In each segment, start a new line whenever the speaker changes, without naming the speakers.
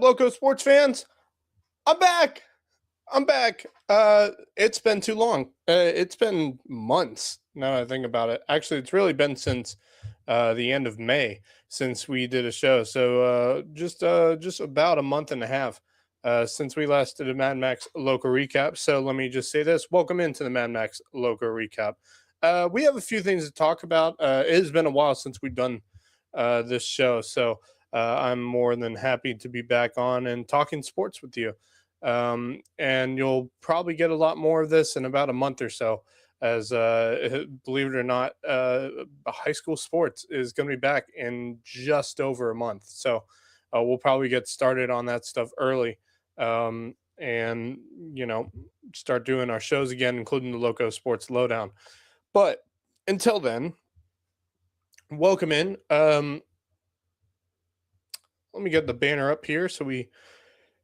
Lowco sports fans. I'm back. I'm back. It's been too long. It's been months now that I think about it. Actually, it's really been since the end of May since we did a show. So just about a month and a half since we last did a Mad Max Local recap. So let me just say this: welcome into the Mad Max Local recap. We have a few things to talk about. It has been a while since we've done this show, so I'm more than happy to be back on and talking sports with you. And you'll probably get a lot more of this in about a month or so, as believe it or not, high school sports is going to be back in just over a month. So we'll probably get started on that stuff early, and start doing our shows again, including the Loco Sports Lowdown. But until then, welcome in. Let me get the banner up here so we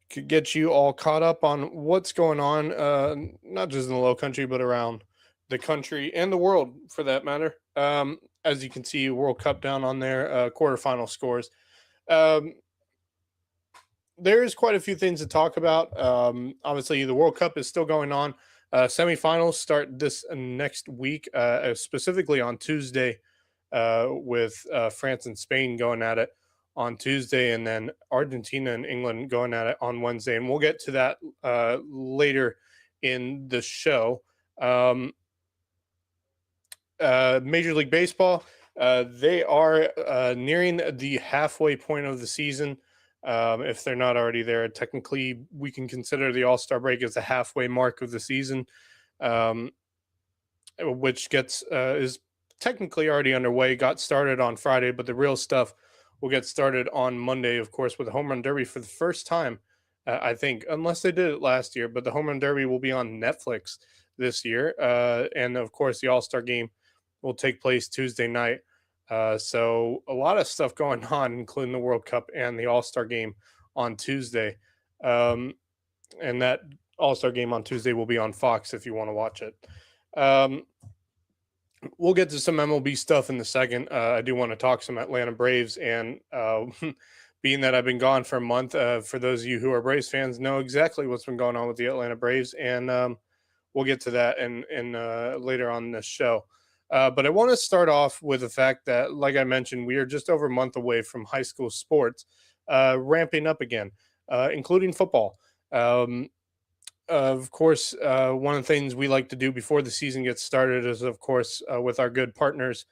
could get you all caught up on what's going on, not just in the Lowcountry, but around the country and the world for that matter. As you can see, World Cup down on there, quarterfinal scores. There's quite a few things to talk about. Obviously, the World Cup is still going on. Semifinals start this next week, specifically on Tuesday, with France and Spain going at it on Tuesday, and then Argentina and England going at it on Wednesday. And we'll get to that later in the show. Major League Baseball, they are nearing the halfway point of the season. If they're not already there, technically we can consider the All-Star break as the halfway mark of the season, which is technically already underway. Got started on Friday, but the real stuff will get started on Monday, of course, with the Home Run Derby for the first time, I think, unless they did it last year. But the Home Run Derby will be on Netflix this year. And, of course, the All-Star Game will take place Tuesday night. So a lot of stuff going on, including the World Cup and the All-Star Game on Tuesday. And that All-Star Game on Tuesday will be on Fox if you want to watch it. We'll get to some MLB stuff in a second. I do want to talk some Atlanta Braves, and being that I've been gone for a month, for those of you who are Braves fans, know exactly what's been going on with the Atlanta Braves, and we'll get to that in later on in this show. But I want to start off with the fact that, like I mentioned, we are just over a month away from high school sports ramping up again, including football. Of course, one of the things we like to do before the season gets started is, of course, with our good partners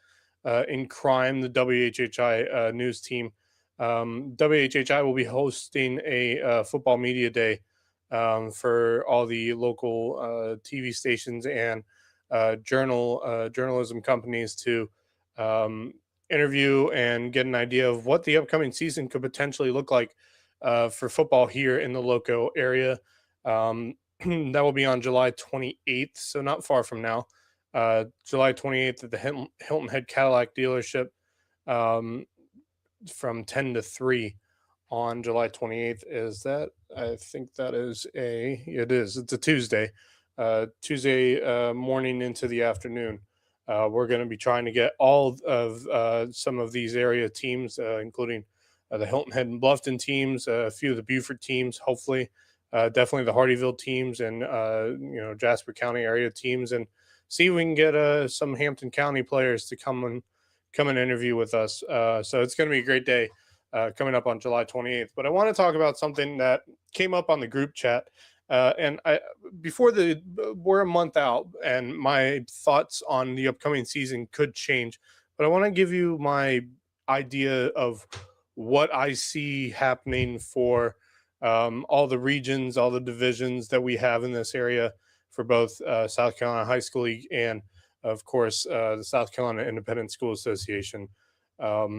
in crime, the WHHI news team. WHHI will be hosting a football media day for all the local TV stations and journalism companies to interview and get an idea of what the upcoming season could potentially look like for football here in the Lowco area. That will be on July 28th, so not far from now. July 28th at the Hilton Head Cadillac dealership from 10 to 3 on July 28th. Is that? I think that is it is. It's a Tuesday. Tuesday morning into the afternoon. We're going to be trying to get all of some of these area teams, including the Hilton Head and Bluffton teams, a few of the Beaufort teams, hopefully. Definitely the Hardyville teams and Jasper County area teams, and see if we can get some Hampton County players to come and interview with us. So it's going to be a great day coming up on July 28th. But I want to talk about something that came up on the group chat, and we're a month out, and my thoughts on the upcoming season could change. But I want to give you my idea of what I see happening for all the regions, all the divisions that we have in this area for both South Carolina High School League and, of course, the South Carolina Independent School Association. So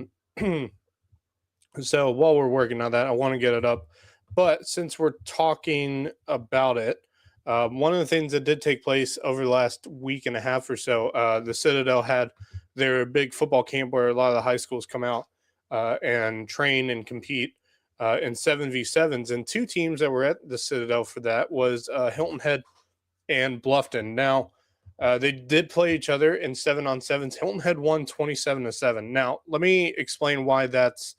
while we're working on that, I want to get it up. But since we're talking about it, one of the things that did take place over the last week and a half or so, the Citadel had their big football camp where a lot of the high schools come out and train and compete in 7v7s, and two teams that were at the Citadel for that was Hilton Head and Bluffton. Now, they did play each other in 7-on-7s. Hilton Head won 27-7. Now, let me explain why that's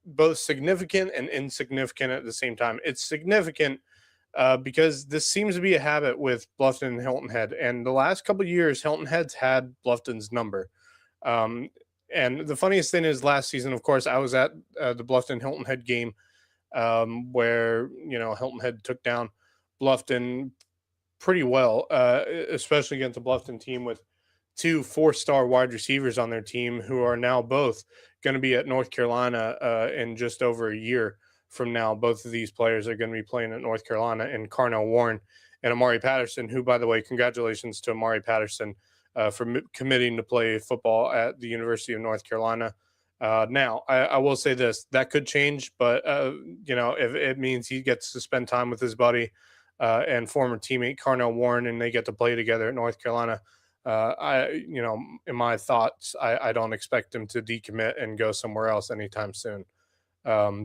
both significant and insignificant at the same time. It's significant because this seems to be a habit with Bluffton and Hilton Head. And the last couple of years, Hilton Head's had Bluffton's number. Um, and the funniest thing is last season, of course, I was at the Bluffton Hilton Head game where, Hilton Head took down Bluffton pretty well, especially against the Bluffton team with two four-star wide receivers on their team who are now both going to be at North Carolina in just over a year from now. Both of these players are going to be playing at North Carolina, and Carnell Warren and Amari Patterson, who, by the way, congratulations to Amari Patterson for committing to play football at the University of North Carolina. Now, I will say this, that could change, but, if it means he gets to spend time with his buddy and former teammate Carnell Warren, and they get to play together at North Carolina, in my thoughts, I don't expect him to decommit and go somewhere else anytime soon.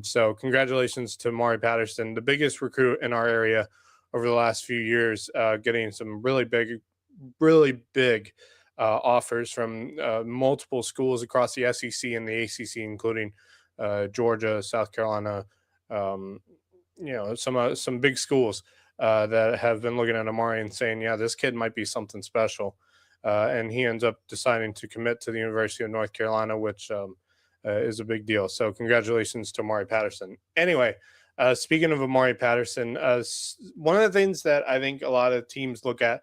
So congratulations to Mari Patterson, the biggest recruit in our area over the last few years, getting some really big offers from multiple schools across the SEC and the ACC, including Georgia, South Carolina, um, some big schools that have been looking at Amari and saying, yeah, this kid might be something special. And he ends up deciding to commit to the University of North Carolina, which is a big deal. So congratulations to Amari Patterson. Anyway, speaking of Amari Patterson, one of the things that I think a lot of teams look at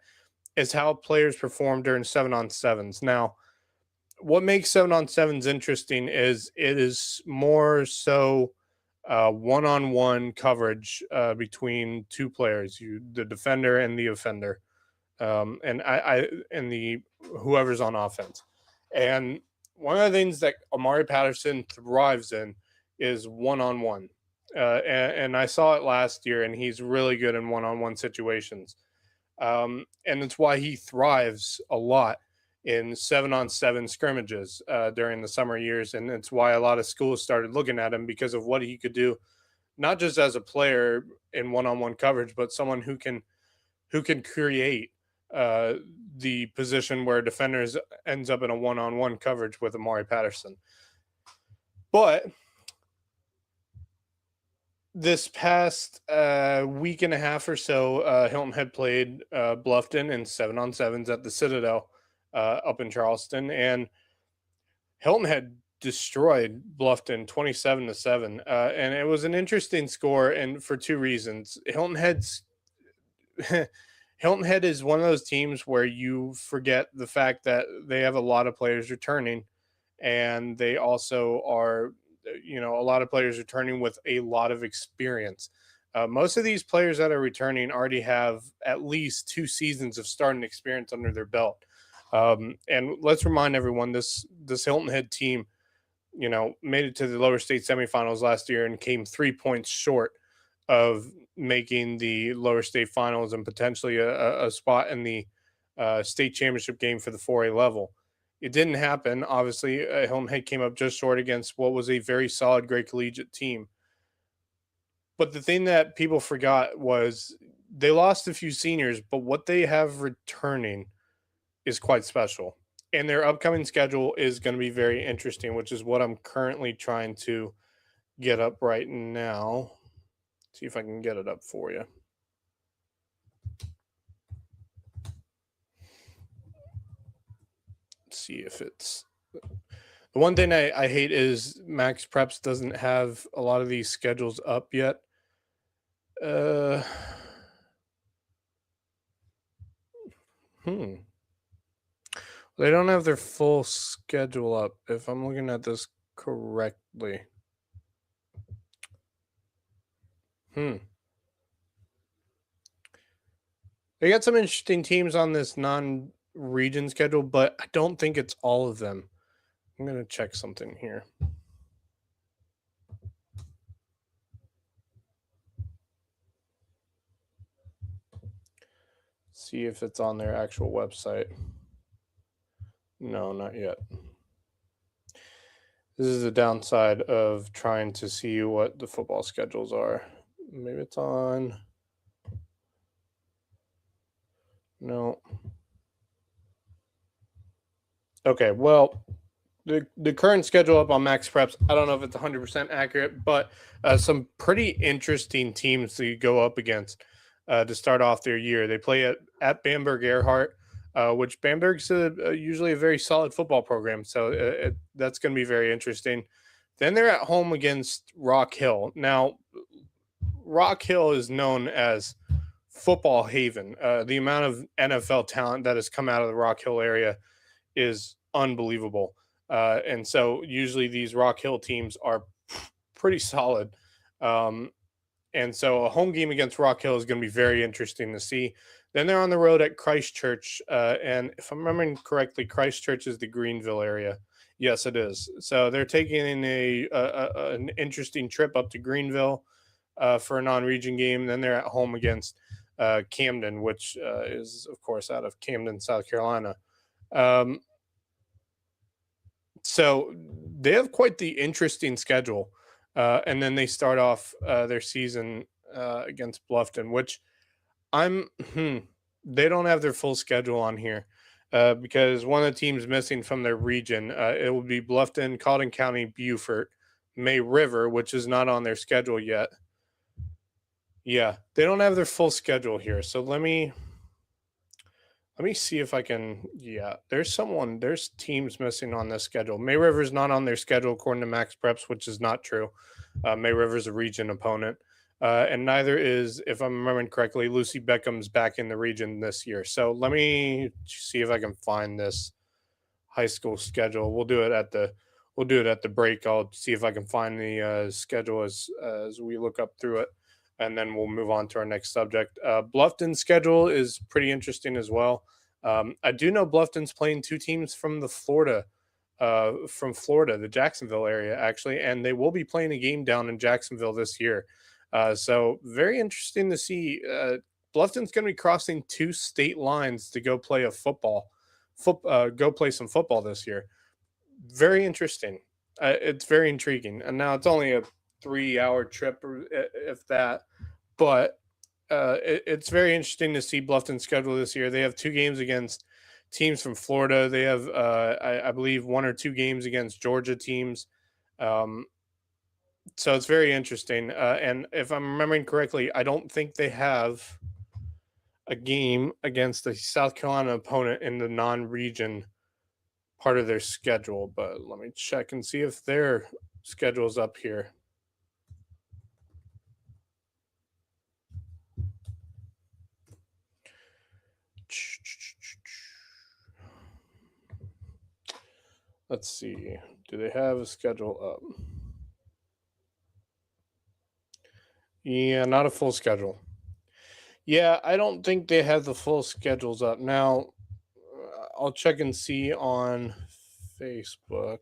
is how players perform during 7-on-7s. Now, what makes 7-on-7s interesting is it is more so one-on-one coverage between two players, the defender and the offender, and the whoever's on offense. And one of the things that Amari Patterson thrives in is one-on-one. And I saw it last year, and he's really good in one-on-one situations. And it's why he thrives a lot in 7-on-7 scrimmages during the summer years. And it's why a lot of schools started looking at him because of what he could do, not just as a player in one-on-one coverage, but someone who can create uh, the position where defenders ends up in a one-on-one coverage with Amari Patterson. But this past week and a half or so, Hilton had played Bluffton in 7-on-7s at the Citadel up in Charleston, and Hilton had destroyed Bluffton 27-7, and it was an interesting score, and for two reasons. Hilton Head is one of those teams where you forget the fact that they have a lot of players returning, and they also are, a lot of players returning with a lot of experience. Most of these players that are returning already have at least 2 seasons of starting experience under their belt. And let's remind everyone, this Hilton Head team, made it to the lower state semifinals last year and came 3 points short of making the lower state finals and potentially a spot in the state championship game for the 4A level. It didn't happen. Obviously, Hilton Head came up just short against what was a very solid, great collegiate team. But the thing that people forgot was they lost a few seniors, but what they have returning is quite special. And their upcoming schedule is going to be very interesting, which is what I'm currently trying to get up right now. See if I can get it up for you. Let's see if it's the one thing I hate is Max Preps doesn't have a lot of these schedules up yet. They don't have their full schedule up, if I'm looking at this correctly. They got some interesting teams on this non-region schedule, but I don't think it's all of them. I'm going to check something here. See if it's on their actual website. No, not yet. This is the downside of trying to see what the football schedules are. Maybe it's on. No. Okay, well, the current schedule up on Max Preps. I don't know if it's 100% accurate, but some pretty interesting teams to go up against to start off their year. They play at Bamberg Earhart, which Bamberg's usually a very solid football program, so that's going to be very interesting. Then they're at home against Rock Hill. Now, Rock Hill is known as football haven. The amount of NFL talent that has come out of the Rock Hill area is unbelievable. And so usually these Rock Hill teams are pretty solid. Um, and so a home game against Rock Hill is going to be very interesting to see. Then they're on the road at Christchurch. And if I'm remembering correctly, Christchurch is the Greenville area. Yes, it is. So they're taking an interesting trip up to Greenville for a non-region game. Then they're at home against Camden, which is, of course, out of Camden, South Carolina. Um, so they have quite the interesting schedule. And then they start off their season against Bluffton, which they don't have their full schedule on here because one of the teams missing from their region, it will be Bluffton, Cotton County, Beaufort, May River, which is not on their schedule yet. Yeah, they don't have their full schedule here. So let me see if I can. Yeah, there's teams missing on this schedule. May River's not on their schedule according to Max Preps, which is not true. May River's a region opponent. And neither is, if I'm remembering correctly, Lucy Beckham's back in the region this year. So let me see if I can find this high school schedule. We'll do it at the break. I'll see if I can find the schedule as we look up through it, and then we'll move on to our next subject. Bluffton's schedule is pretty interesting as well. I do know Bluffton's playing two teams from Florida, the Jacksonville area, actually, and they will be playing a game down in Jacksonville this year. So very interesting to see. Bluffton's going to be crossing two state lines to go play go play some football this year. Very interesting. It's very intriguing. And now it's only a 3-hour trip, if that. But it's very interesting to see Bluffton's schedule this year. They have 2 games against teams from Florida. They have, I believe, 1 or 2 games against Georgia teams. So it's very interesting. And if I'm remembering correctly, I don't think they have a game against a South Carolina opponent in the non-region part of their schedule. But let me check and see if their schedule's up here. Let's see. Do they have a schedule up? Yeah, not a full schedule. Yeah, I don't think they have the full schedules up. Now, I'll check and see on Facebook.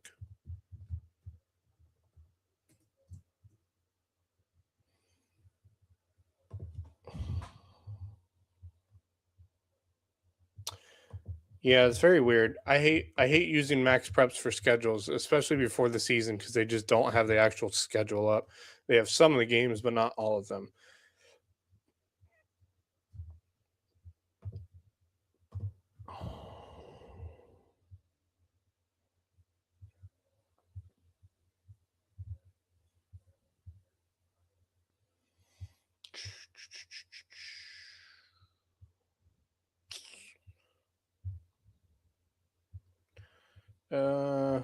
Yeah, it's very weird. I hate using Max Preps for schedules, especially before the season, because they just don't have the actual schedule up. They have some of the games, but not all of them. Uh,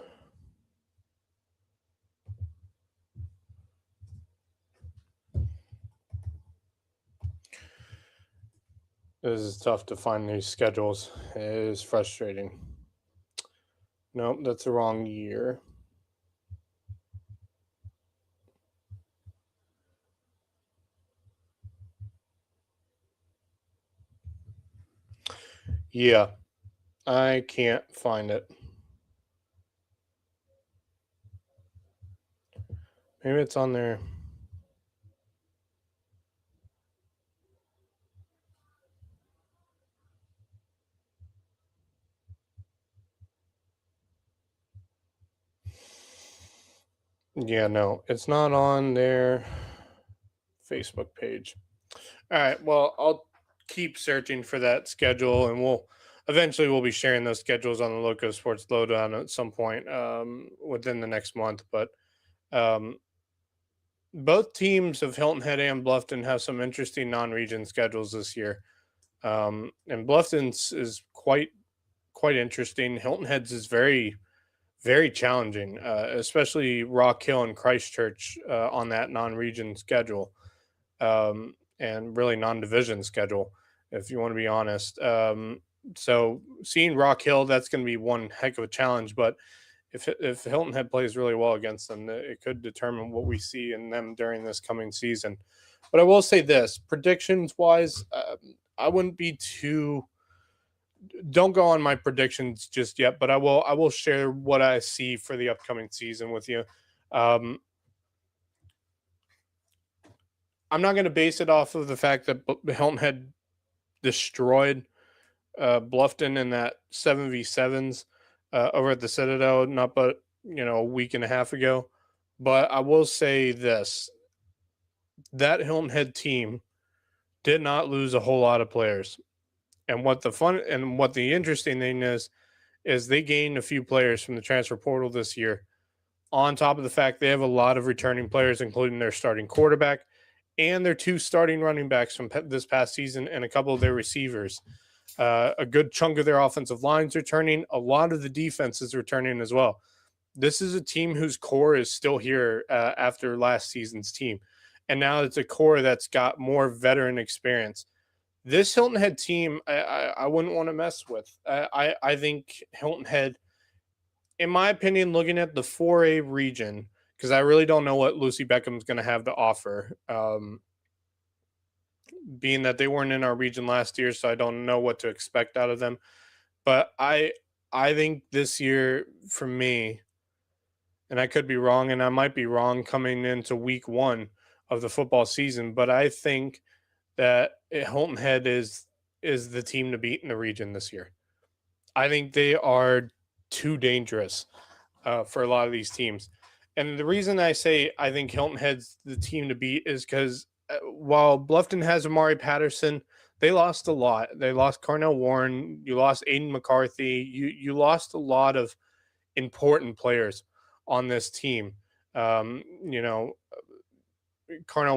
this is tough to find these schedules. It is frustrating. Nope, that's the wrong year. Yeah, I can't find it. Maybe it's on there. Yeah, no, it's not on their Facebook page. All right, well, I'll keep searching for that schedule, and we'll eventually we'll be sharing those schedules on the Loco Sports Lowdown at some point within the next month. But um, both teams of Hilton Head and Bluffton have some interesting non-region schedules this year, and Bluffton's is quite interesting. Hilton Head's is very challenging, especially Rock Hill and Christchurch on that non-region schedule, and really non-division schedule, if you want to be honest. So seeing Rock Hill, that's going to be one heck of a challenge. But if Hilton Head plays really well against them, it could determine what we see in them during this coming season. But I will say this: predictions wise, I wouldn't be too. Don't go on my predictions just yet, but I will share what I see for the upcoming season with you. Um, I'm not going to base it off of the fact that Hilton Head destroyed Bluffton in that 7v7s over at the Citadel, not but a week and a half ago. But I will say this: that Hilton Head team did not lose a whole lot of players. And what the interesting thing is they gained a few players from the transfer portal this year. On top of the fact they have a lot of returning players, including their starting quarterback and their two starting running backs from this past season, and a couple of their receivers. A good chunk of their offensive line's returning. A lot of the defense is returning as well. This is a team whose core is still here after last season's team. And now it's a core that's got more veteran experience. This Hilton Head team, I wouldn't want to mess with. I think Hilton Head, in my opinion, looking at the 4A region, because I really don't know what Lucy Beckham's going to have to offer, being that they weren't in our region last year, so I don't know what to expect out of them. But I think this year, for me, and I could be wrong, and I might be wrong coming into week one of the football season, but I think that Hilton Head is the team to beat in the region this year. I think they are too dangerous for a lot of these teams. And the reason I say I think Hilton Head's the team to beat is because while Bluffton has Amari Patterson, they lost a lot. They lost Carnell Warren. You lost Aiden McCarthy. You lost a lot of important players on this team. Carnell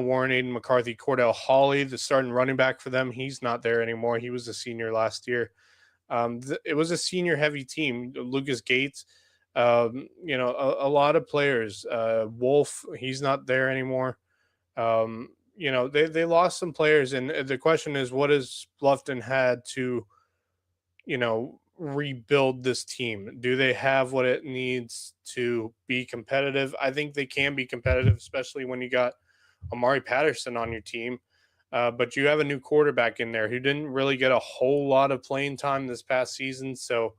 Warren, Aiden McCarthy, Cordell Hawley, the starting running back for them. He's not there anymore. He was a senior last year. It was a senior heavy team. Lucas Gates, a lot of players. Wolf, he's not there anymore. They lost some players, and the question is, what has Bluffton had to, rebuild this team? Do they have what it needs to be competitive? I think they can be competitive, especially when you got Amari Patterson on your team. But you have a new quarterback in there who didn't really get a whole lot of playing time this past season. So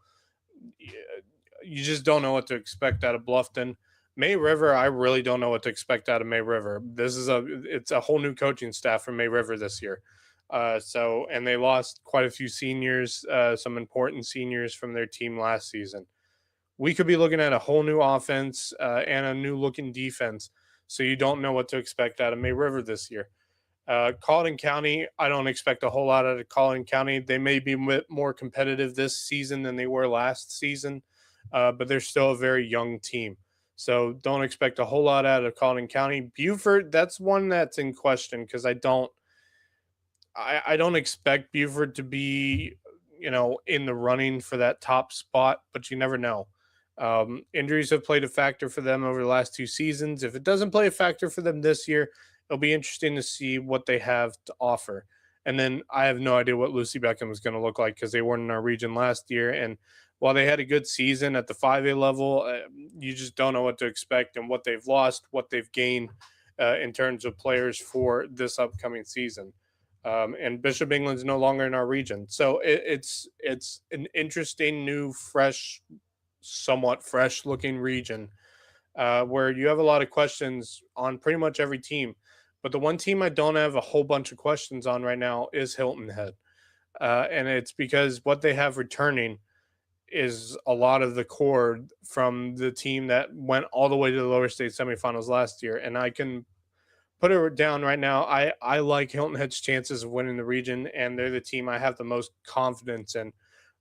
you just don't know what to expect out of Bluffton. May River, I really don't know what to expect out of May River. It's a whole new coaching staff from May River this year. And they lost quite a few seniors, some important seniors from their team last season. We could be looking at a whole new offense and a new looking defense. So you don't know what to expect out of May River this year. Colleton County, I don't expect a whole lot out of Colleton County. They may be more competitive this season than they were last season, but they're still a very young team. So don't expect a whole lot out of Colleton County. Buford, that's one that's in question because I don't expect Buford to be, in the running for that top spot, but you never know. Injuries have played a factor for them over the last two seasons. If it doesn't play a factor for them this year, it'll be interesting to see what they have to offer. And then I have no idea what Lucy Beckham is going to look like because they weren't in our region last year. And while they had a good season at the 5A level, you just don't know what to expect and what they've lost, what they've gained in terms of players for this upcoming season. And Bishop England's no longer in our region. So it's an interesting, new, somewhat fresh looking region where you have a lot of questions on pretty much every team. But the one team I don't have a whole bunch of questions on right now is Hilton Head. And it's because what they have returning is a lot of the core from the team that went all the way to the lower state semifinals last year. And I can put it down right now. I like Hilton Head's chances of winning the region, and they're the team I have the most confidence in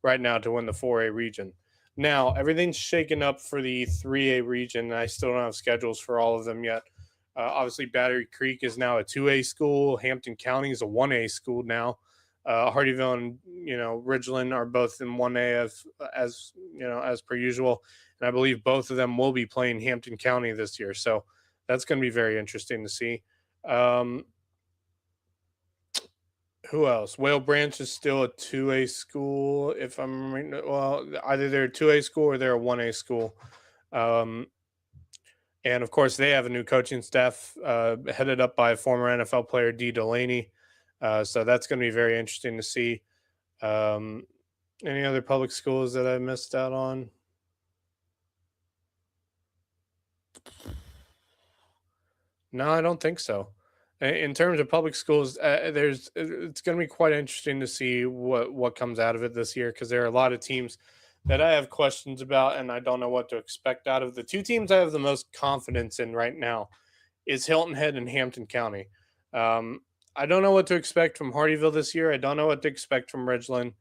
right now to win the 4A region. Now, everything's shaken up for the 3A region, and I still don't have schedules for all of them yet. Obviously, Battery Creek is now a 2A school. Hampton County is a 1A school now. Hardyville and Ridgeland are both in 1A as per usual, and I believe both of them will be playing Hampton County this year. So that's going to be very interesting to see. Um, who else? Whale Branch is still a 2A school. If I'm well, either they're a 2A school or they're a 1A school. Um, and of course, they have a new coaching staff headed up by former NFL player D. Delaney. So that's going to be very interesting to see. Um, any other public schools that I missed out on? No, I don't think so. In terms of public schools, it's going to be quite interesting to see what comes out of it this year, because there are a lot of teams that I have questions about, and I don't know what to expect out of. The two teams I have the most confidence in right now is Hilton Head and Hampton County. Um, I don't know what to expect from Hardyville this year. I don't know what to expect from Ridgeland.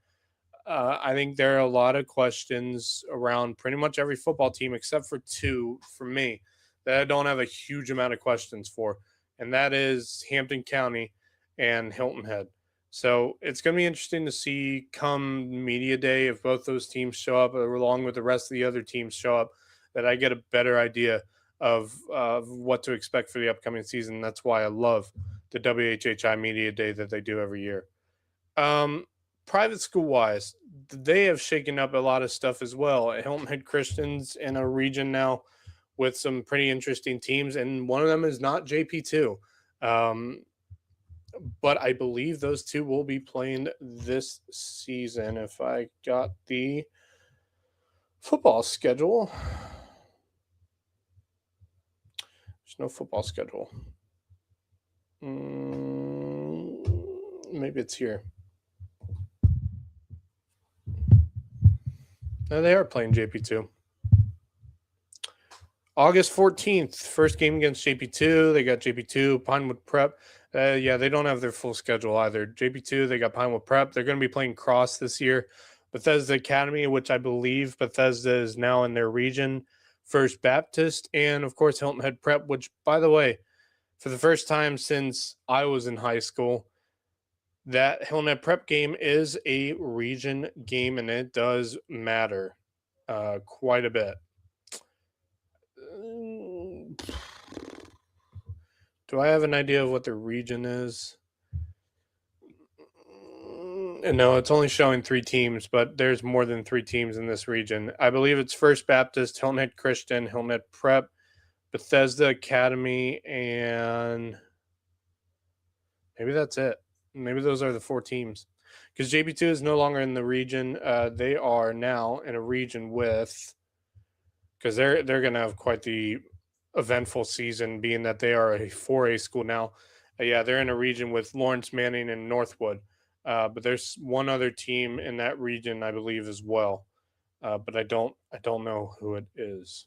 I think there are a lot of questions around pretty much every football team except for two for me that I don't have a huge amount of questions for, and that is Hampton County and Hilton Head. So it's going to be interesting to see come media day if both those teams show up along with the rest of the other teams show up, that I get a better idea of what to expect for the upcoming season. That's why I love the WHHI media day that they do every year. Um, Private school wise, they have shaken up a lot of stuff as well. Hilton Head Christians in a region now with some pretty interesting teams, and one of them is not JP2. Um, but I believe those two will be playing this season. If I got the football schedule, there's no football schedule. Maybe it's here. No, they are playing JP2. August 14th, first game against JP2. They got JP2, Pinewood Prep. Yeah, they don't have their full schedule either. JP2, they got Pinewood Prep. They're going to be playing Cross this year. Bethesda Academy, which I believe Bethesda is now in their region. First Baptist, and of course Hilton Head Prep, which, by the way, for the first time since I was in high school, that Hilton Head Prep game is a region game, and it does matter quite a bit. Do I have an idea of what the region is? No, it's only showing 3 teams, but there's more than 3 teams in this region. I believe it's First Baptist, Hilton Head Christian, Hilton Head Prep, Bethesda Academy, and maybe that's it. Maybe those are the 4 teams. Because JP2 is no longer in the region. They are now in a region with, because they're going to have quite the eventful season, being that they are a 4A school now. Yeah, they're in a region with Lawrence Manning and Northwood. But there's one other team in that region, I believe, as well. But I don't know who it is.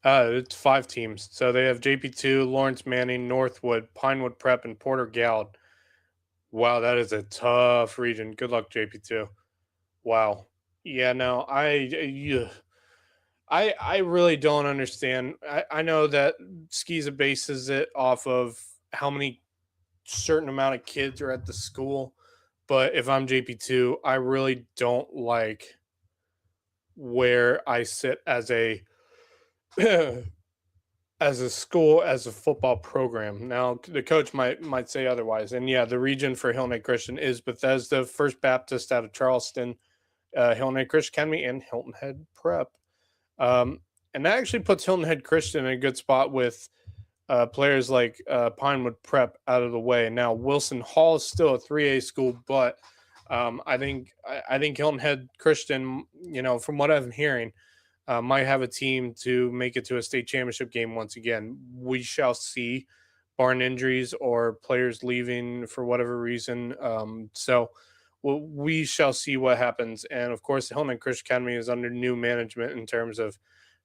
It's 5 teams. So they have JP2, Lawrence Manning, Northwood, Pinewood Prep, and Porter Gallard. Wow, that is a tough region. Good luck, JP2. Wow. Yeah, no, I really don't understand. I know that Skiza bases it off of how many certain amount of kids are at the school, but if I'm JP2, I really don't like where I sit as a as a school, as a football program. Now the coach might say otherwise, and yeah, the region for Hilton Head Christian is Bethesda, First Baptist out of Charleston, Hilton Head Christian Academy, and Hilton Head Prep. And that actually puts Hilton Head Christian in a good spot with players like Pinewood Prep out of the way. Now Wilson Hall is still a 3A school, but I think Hilton Head Christian, from what I'm hearing, might have a team to make it to a state championship game once again. We shall see, barring injuries or players leaving for whatever reason. So we shall see what happens. And of course, Hilton Head Christian Academy is under new management in terms of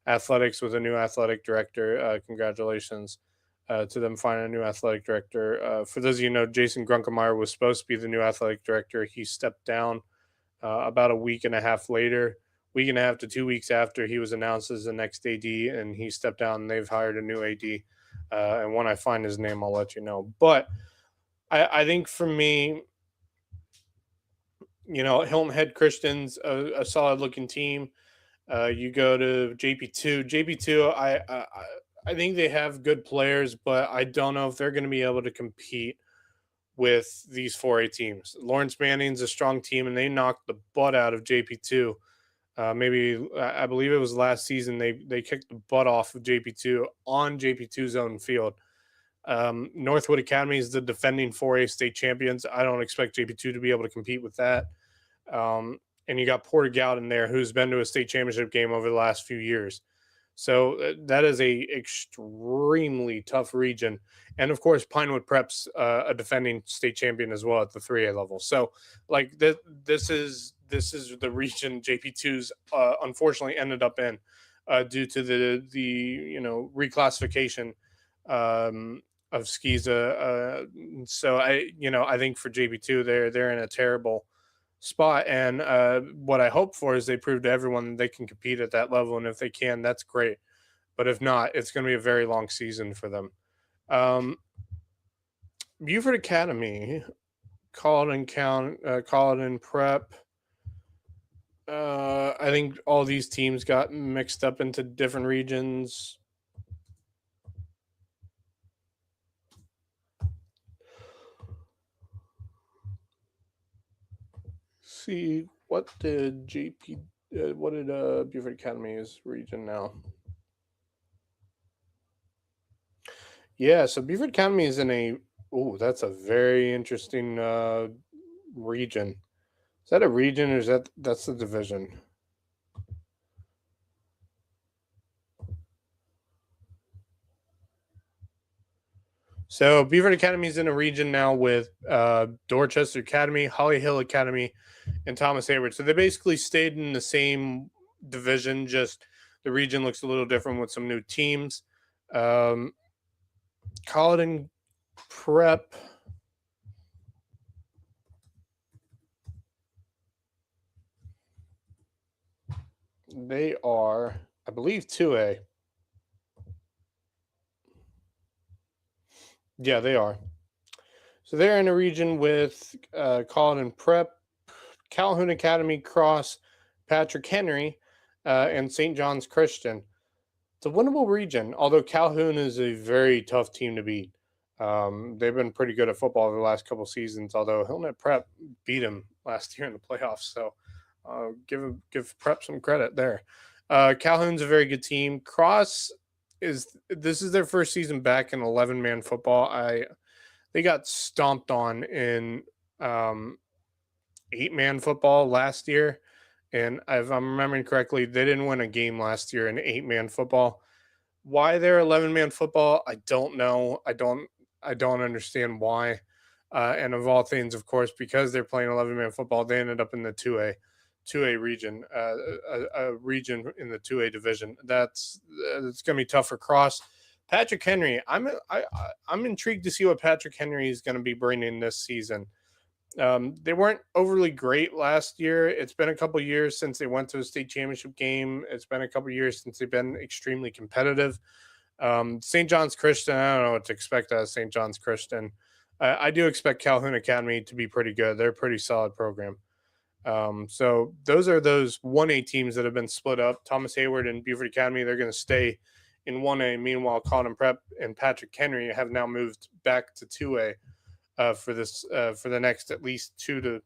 athletics with a new athletic director. Congratulations. to them finding a new athletic director. For those of you who know, Jason Grunkemeyer was supposed to be the new athletic director. He stepped down about a week and a half later, week and a half to 2 weeks after he was announced as the next AD, and he stepped down. And they've hired a new AD, and when I find his name, I'll let you know. But I think for me, Hilton Head Christian's a solid looking team. You go to JP2. JP2, I think they have good players, but I don't know if they're going to be able to compete with these 4A teams. Lawrence Manning's a strong team, and they knocked the butt out of JP2. Maybe I believe it was last season they kicked the butt off of JP2 on JP2's own field. Northwood Academy is the defending 4A state champions. I don't expect JP2 to be able to compete with that. And you got Porter Gout in there, who's been to a state championship game over the last few years. So that is a extremely tough region, and of course Pinewood Prep's a defending state champion as well at the 3A level. So like this is the region JP2's unfortunately ended up in due to the reclassification of SCISA. So I think for JP2 they're in a terrible spot. And what I hope for is they prove to everyone that they can compete at that level. And if they can, that's great. But if not, it's going to be a very long season for them. Buford Academy, Colleton Prep. I think all these teams got mixed up into different regions. See, what did Buford Academy's region now? Yeah, so Buford Academy is in a that's a very interesting region. Is that a region or that's the division? So Beaver Academy is in a region now with Dorchester Academy, Holly Hill Academy, and Thomas Hayward. So they basically stayed in the same division, just the region looks a little different with some new teams. Colleton Prep. They are, I believe, 2A. Yeah, they are. So they're in a region with Colleton Prep, Calhoun Academy, Cross, Patrick Henry, and St. John's Christian. It's a winnable region, although Calhoun is a very tough team to beat. They've been pretty good at football over the last couple seasons, although Hillnet Prep beat them last year in the playoffs. So give Prep some credit there. Calhoun's a very good team. Cross this is their first season back in 11-man football. They got stomped on in 8-man football last year. And if I'm remembering correctly, they didn't win a game last year in 8-man football. Why they're 11-man football, I don't know. I don't understand why. And of all things, of course, because they're playing 11-man football, they ended up in the 2A region, a region in the 2A division. It's going to be tough for Cross. Patrick Henry, I'm intrigued to see what Patrick Henry is going to be bringing this season. They weren't overly great last year. It's been a couple years since they went to a state championship game. It's been a couple years since they've been extremely competitive. St. John's Christian, I don't know what to expect out of St. John's Christian. I do expect Calhoun Academy to be pretty good. They're a pretty solid program. So those are those 1A teams that have been split up. Thomas Hayward and Buford Academy, they're going to stay in 1A. Meanwhile, Colleton Prep and Patrick Henry have now moved back to 2A. For the next at least 2 to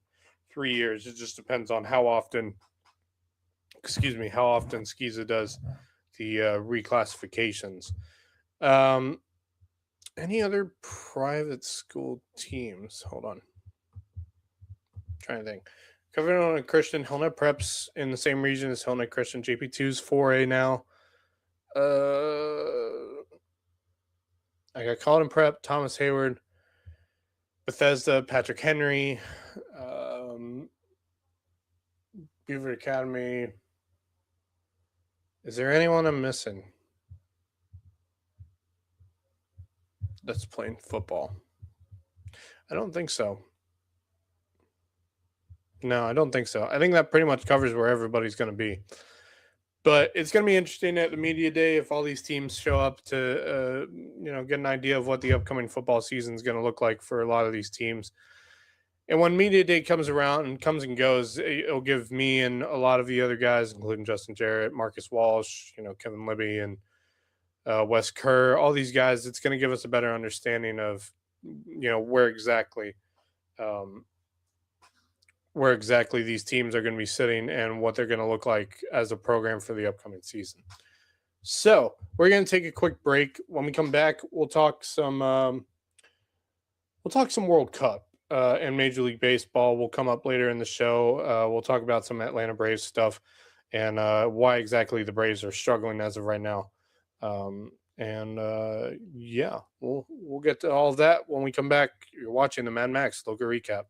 3 years. It just depends on how often SCISA does the reclassifications. Any other private school teams? Hold on. I'm trying to think. Covenant Christian, Hillnet Prep's in the same region as Hillnet Christian. JP2's 4A now. I got Colleton Prep, Thomas Hayward, Bethesda, Patrick Henry, Beaver Academy. Is there anyone I'm missing? that's playing football? I don't think so. No, I don't think so. I think that pretty much covers where everybody's going to be. But it's going to be interesting at the media day if all these teams show up to, get an idea of what the upcoming football season is going to look like for a lot of these teams. And when media day comes around and comes and goes, it'll give me and a lot of the other guys, including Justin Jarrett, Marcus Walsh, Kevin Libby, and Wes Kerr, all these guys, it's going to give us a better understanding of, where exactly these teams are going to be sitting and what they're going to look like as a program for the upcoming season. So we're going to take a quick break. When we come back, we'll talk some World Cup and Major League Baseball. Will come up later in the show. We'll talk about some Atlanta Braves stuff and why exactly the Braves are struggling as of right now. We'll get to all of that when we come back. You're watching the Mad Max Lowco Recap.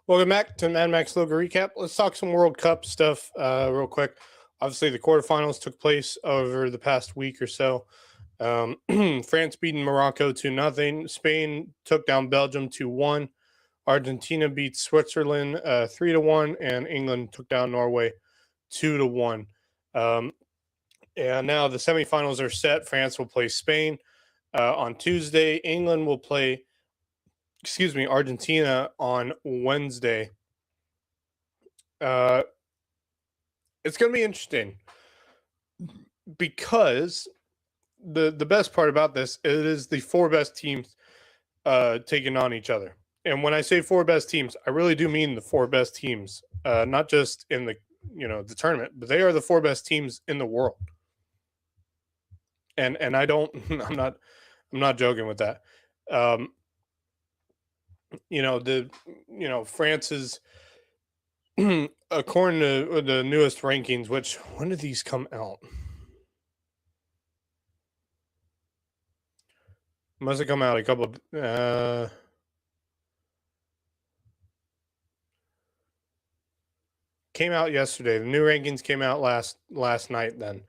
Welcome back to Mad Max Lowco Recap. Let's talk some World Cup stuff real quick. Obviously, the quarterfinals took place over the past week or so. France beating Morocco 2-0. Spain took down Belgium 2-1. Argentina beat Switzerland 3-1, and England took down Norway 2-1. And now the semifinals are set. France will play Spain on Tuesday. England will play Argentina on Wednesday. It's going to be interesting because the best part about this, it is the four best teams taking on each other. And when I say four best teams, I really do mean the four best teams, not just in the tournament, but they are the four best teams in the world. And I'm not joking with that. France is, according to the newest rankings, which, when did these come out? Must have come out a couple of, came out yesterday. The new rankings came out last night then.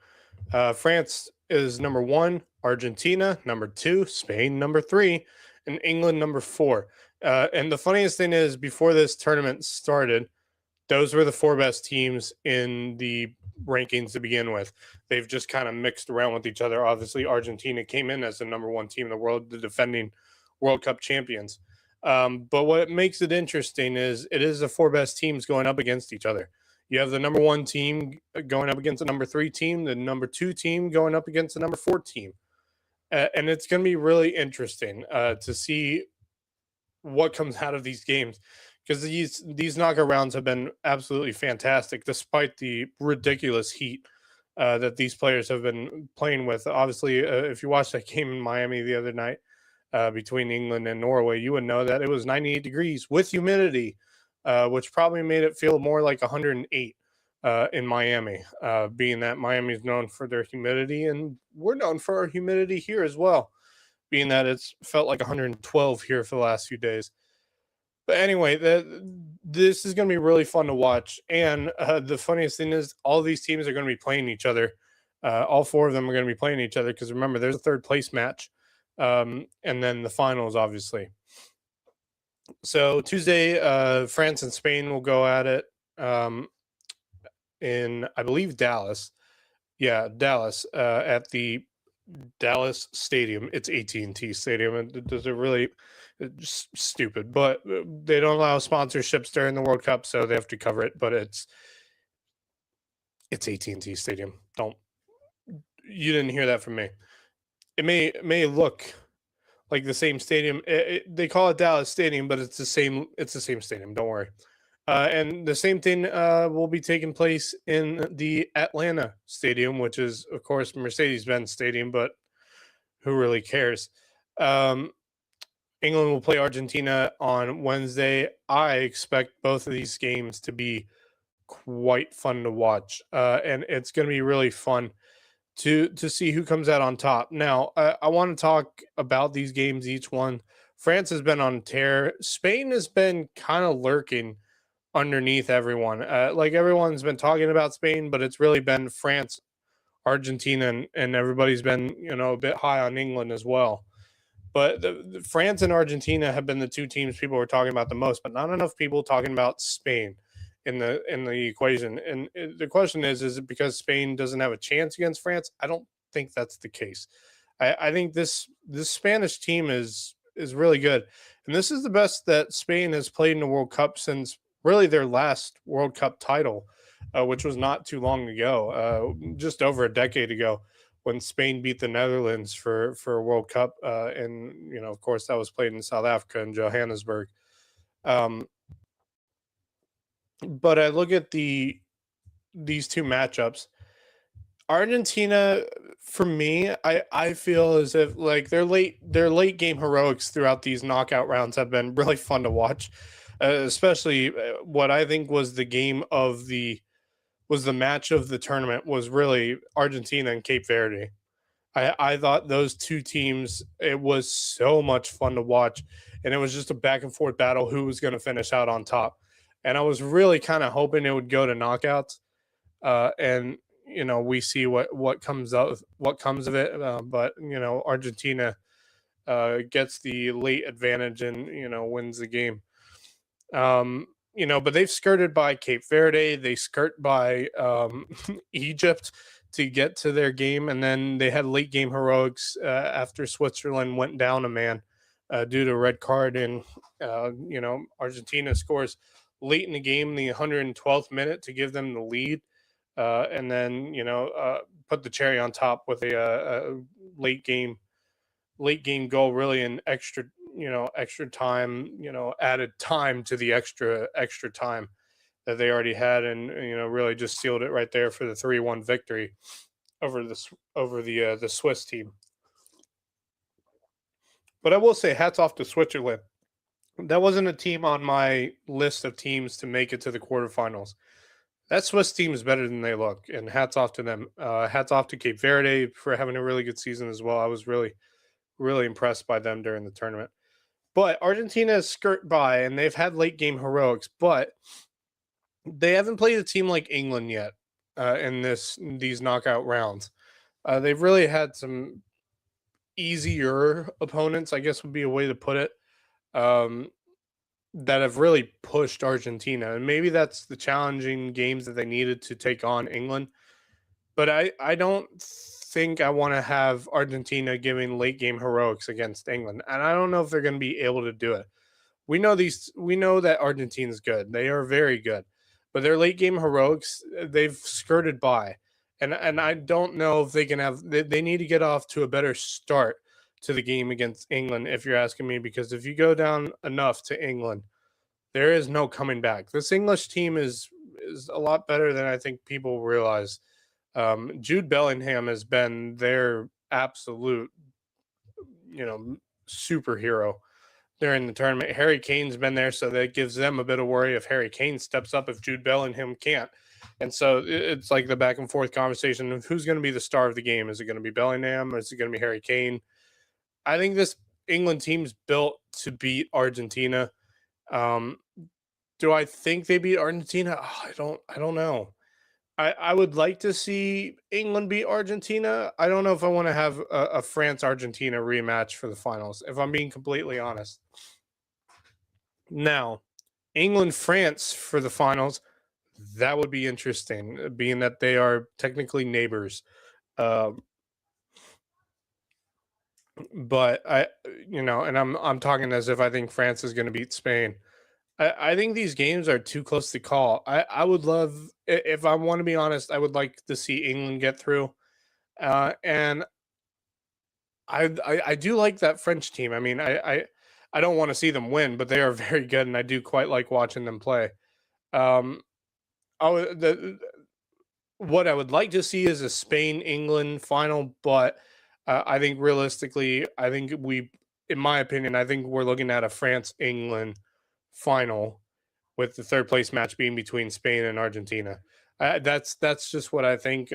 France is number 1, Argentina number 2, Spain number 3, and England number 4. And the funniest thing is, before this tournament started, those were the four best teams in the rankings to begin with. They've just kind of mixed around with each other. Obviously, Argentina came in as the number one team in the world, the defending World Cup champions. But what makes it interesting is it is the four best teams going up against each other. You have the number one team going up against the number three team, the number two team going up against the number four team. And it's going to be really interesting to see what comes out of these games, because these knockout rounds have been absolutely fantastic despite the ridiculous heat that these players have been playing with. Obviously, if you watched that game in Miami the other night between England and Norway, you would know that it was 98 degrees with humidity, which probably made it feel more like 108 in Miami, being that Miami is known for their humidity, and we're known for our humidity here as well, being that it's felt like 112 here for the last few days. But anyway, this is going to be really fun to watch. And the funniest thing is all these teams are going to be playing each other. All four of them are going to be playing each other because remember, there's a third place match. And then the finals, obviously. So Tuesday, France and Spain will go at it in, I believe, Dallas. Yeah, Dallas at the Dallas Stadium. It's AT&T Stadium. And does it really stupid? But they don't allow sponsorships during the World Cup, so they have to cover it. But it's AT&T Stadium. You didn't hear that from me. It may look like the same stadium. They call it Dallas Stadium, but it's the same. It's the same stadium. Don't worry. And the same thing will be taking place in the Atlanta Stadium, which is, of course, Mercedes-Benz Stadium, but who really cares? England will play Argentina on Wednesday. I expect both of these games to be quite fun to watch, and it's going to be really fun to see who comes out on top. Now, I want to talk about these games, each one. France has been on tear. Spain has been kind of lurking underneath everyone. Like everyone's been talking about Spain, but it's really been France, Argentina, and everybody's been, a bit high on England as well. But the France and Argentina have been the two teams people were talking about the most, but not enough people talking about Spain in the equation. And the question is it because Spain doesn't have a chance against France? I don't think that's the case. I think this Spanish team is really good, and this is the best that Spain has played in the World Cup since really their last World Cup title, which was not too long ago, just over a decade ago, when Spain beat the Netherlands for a World Cup, and of course, that was played in South Africa in Johannesburg. But I look at these two matchups. Argentina, for me, I feel as if like their late game heroics throughout these knockout rounds have been really fun to watch, especially what I think was the match of the tournament was really Argentina and Cape Verde. I thought those two teams, it was so much fun to watch, and it was just a back and forth battle who was going to finish out on top. And I was really kind of hoping it would go to knockouts, and we see what comes of it. But Argentina gets the late advantage and wins the game. But they've skirted by Cape Verde, they skirt by Egypt to get to their game, and then they had late game heroics after Switzerland went down a man due to a red card, and Argentina scores late in the game, the 112th minute, to give them the lead, and then put the cherry on top with a late game goal, really an extra time, added time to the extra time that they already had, and really just sealed it right there for the 3-1 victory over the Swiss team. But I will say, hats off to Switzerland. That wasn't a team on my list of teams to make it to the quarterfinals. That Swiss team is better than they look, and hats off to them. Hats off to Cape Verde for having a really good season as well. I was really, really impressed by them during the tournament. But Argentina is skirt by, and they've had late game heroics, but they haven't played a team like England yet in these knockout rounds. They've really had some easier opponents, I guess would be a way to put it, that have really pushed Argentina. And maybe that's the challenging games that they needed to take on England. but I don't think I want to have Argentina giving late game heroics against England, and I don't know if they're going to be able to do it. We know that Argentina's good. They are very good. But their late game heroics, they've skirted by. And I don't know if they can have they need to get off to a better start to the game against England, if you're asking me, because if you go down enough to England, there is no coming back. This English team is a lot better than I think people realize. Jude Bellingham has been their absolute, you know, superhero during the tournament. Harry Kane's been there, so that gives them a bit of worry if Harry Kane steps up, if Jude Bellingham can't. And so it's like the back and forth conversation of who's going to be the star of the game. Is it going to be Bellingham or is it going to be Harry Kane? I think this England team's built to beat Argentina. Um, do I think they beat Argentina? Oh, I don't know. I would like to see England beat Argentina. I don't know if I want to have a France Argentina rematch for the finals, if I'm being completely honest. Now, England France for the finals, that would be interesting, being that they are technically neighbors. Um, but and I'm talking as if I think France is going to beat Spain. I think these games are too close to call. I would love, if I want to be honest, I would like to see England get through. And I do like that French team. I mean, I don't want to see them win, but they are very good, and I do quite like watching them play. Um, what I would like to see is a Spain England final, but I think realistically, in my opinion, I think we're looking at a France England final with the third place match being between Spain and Argentina. That's just what I think.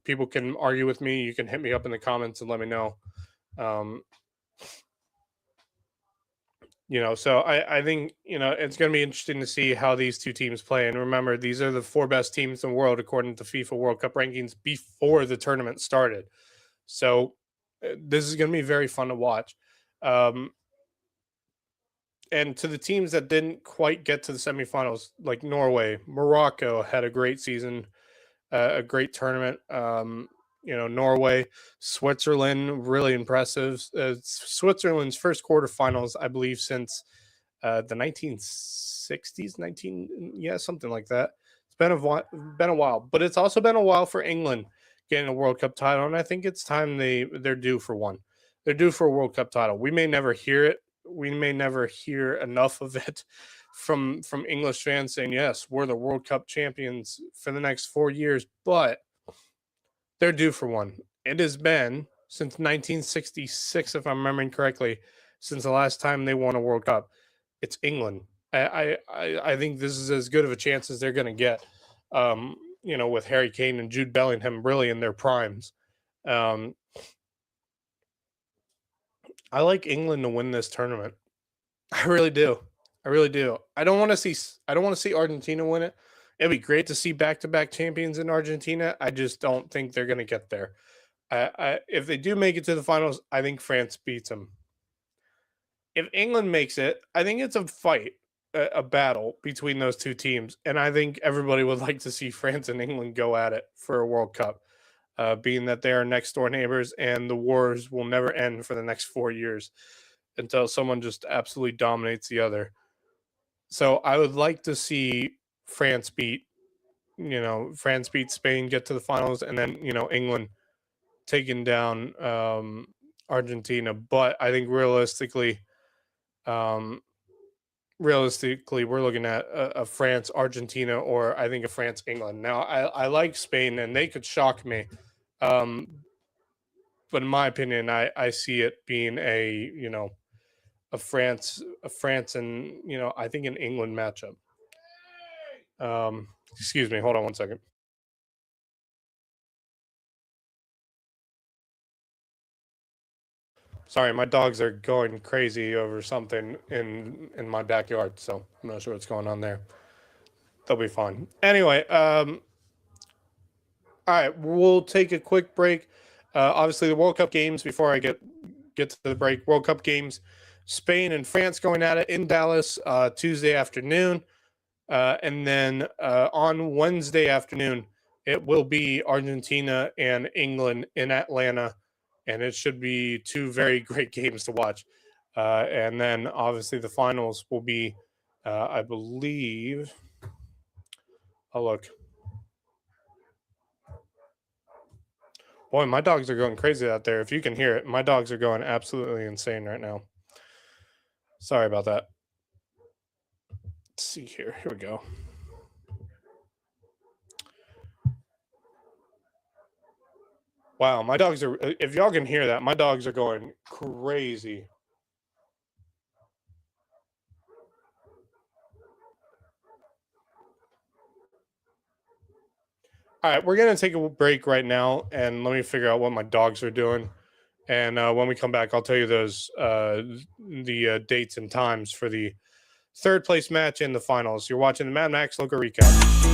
People can argue with me. You can hit me up in the comments and let me know. Um, so I think it's going to be interesting to see how these two teams play. And remember, these are the four best teams in the world according to FIFA World Cup rankings before the tournament started. So this is going to be very fun to watch. And to the teams that didn't quite get to the semifinals, like Norway, Morocco had a great season, a great tournament. Norway, Switzerland, really impressive. Switzerland's first quarterfinals, I believe, since the 1960s, something like that. It's been a while, but it's also been a while for England getting a World Cup title, and I think it's time they're due for one. They're due for a World Cup title. We may never hear it. We may never hear enough of it from English fans saying, yes, we're the World Cup champions for the next 4 years, but they're due for one. It has been since 1966, if I'm remembering correctly, since the last time they won a World Cup. It's England. I think this is as good of a chance as they're going to get, with Harry Kane and Jude Bellingham really in their primes. I like England to win this tournament. I really do. I really do. I don't want to see Argentina win it. It'd be great to see back-to-back champions in Argentina. I just don't think they're going to get there. If they do make it to the finals, I think France beats them. If England makes it, I think it's a fight, a battle between those two teams, and I think everybody would like to see France and England go at it for a World Cup. Being that they are next door neighbors and the wars will never end for the next 4 years until someone just absolutely dominates the other. So I would like to see France beat Spain, get to the finals, and then, England taking down Argentina. But I think realistically, we're looking at a France Argentina, or I think a France England. Now I like Spain and they could shock me. But in my opinion, I see it being a France and I think an England matchup. Excuse me, hold on one second. Sorry, my dogs are going crazy over something in my backyard, so I'm not sure what's going on there. They'll be fine. Anyway, all right, we'll take a quick break. Obviously, the World Cup games, before I get to the break, World Cup games, Spain and France going at it in Dallas Tuesday afternoon. And then on Wednesday afternoon, it will be Argentina and England in Atlanta, and it should be two very great games to watch. And then obviously the finals will be, I believe. Oh, look. Boy, my dogs are going crazy out there. If you can hear it, my dogs are going absolutely insane right now. Sorry about that. Let's see here. Here we go. Wow, my dogs are, if y'all can hear that, my dogs are going crazy. All right, we're going to take a break right now, and let me figure out what my dogs are doing. And when we come back, I'll tell you those the dates and times for the third place match in the finals. You're watching the Mad Max Lowco Recap.